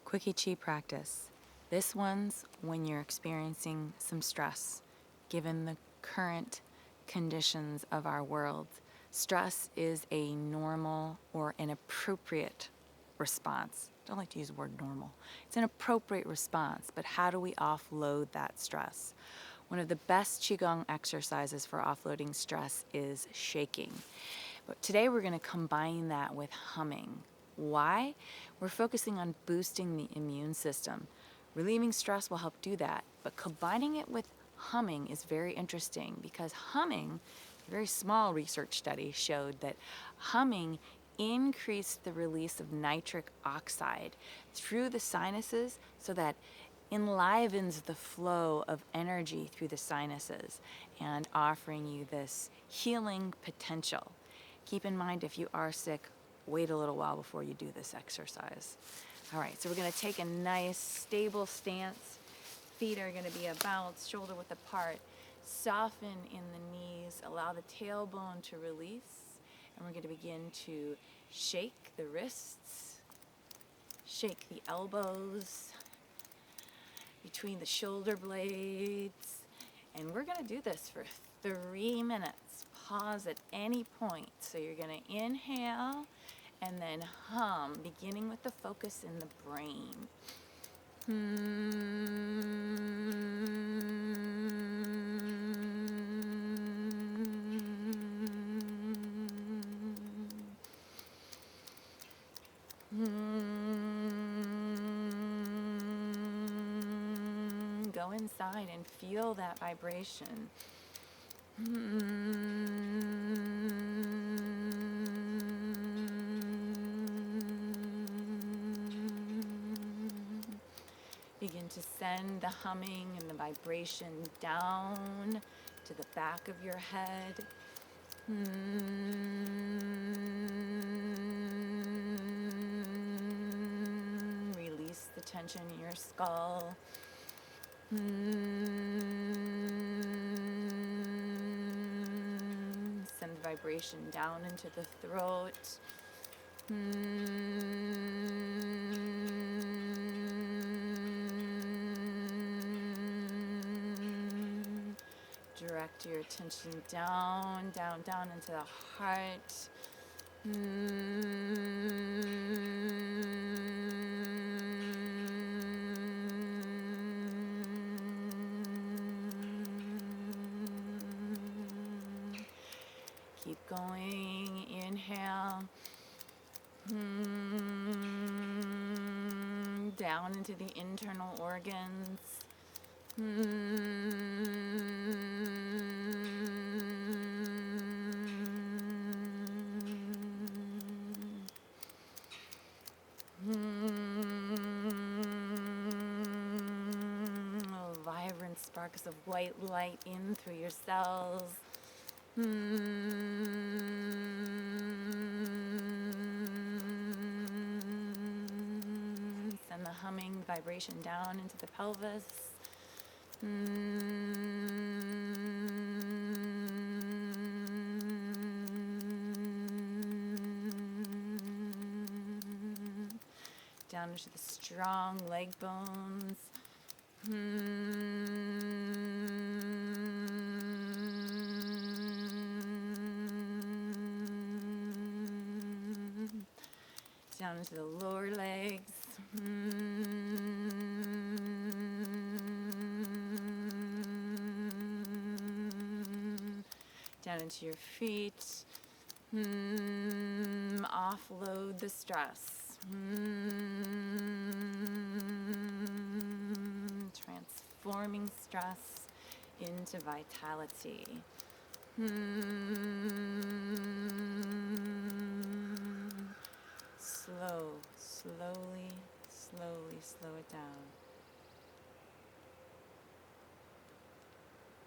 Quickie Chi practice. This one's when you're experiencing some stress, given the current conditions of our world. Stress is a normal or an appropriate response. I don't like to use the word normal. It's an appropriate response, but how do we offload that stress? One of the best Qigong exercises for offloading stress is shaking. But today we're going to combine that with humming. Why? We're focusing on boosting the immune system. Relieving stress will help do that, but combining it with humming is very interesting because humming, a very small research study showed that humming increased the release of nitric oxide through the sinuses so that enlivens the flow of energy through the sinuses and offering you this healing potential. Keep in mind, if you are sick, wait a little while before you do this exercise. All right, so we're going to take a nice stable stance. Feet are going to be about shoulder width apart. Soften in the knees. Allow the tailbone to release. And we're going to begin to shake the wrists, shake the elbows between the shoulder blades. And we're going to do this for 3 minutes. Pause at any point. So you're going to inhale and then hum, beginning with the focus in the brain. Go inside and feel that vibration. Begin to send the humming and the vibration down to the back of your head. Release the tension in your skull. Send the vibration down into the throat. Direct your attention down, down, down into the heart. Keep going. Inhale. Down into the internal organs. Vibrant sparks of white light in through your cells. Send the humming vibration down into the pelvis. Down into the strong leg bones. Down into the lower legs. Down into your feet. Offload the stress. Transforming stress into vitality. Slowly slow it down.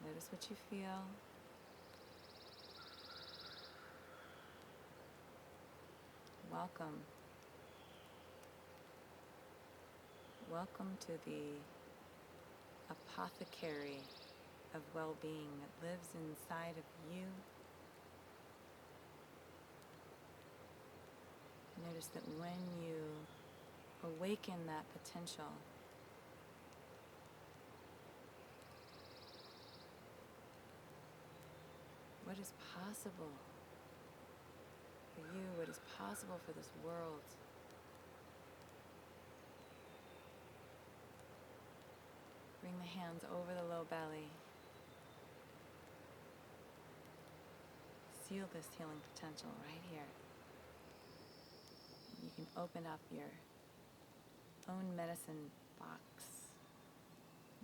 Notice what you feel. Welcome. Welcome to the apothecary of well-being that lives inside of you. Notice that when you awaken that potential. What is possible for you? What is possible for this world? Bring the hands over the low belly. Seal this healing potential right here. You can open up your own medicine box,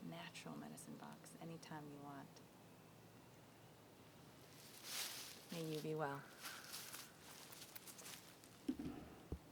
natural medicine box, anytime you want. May you be well.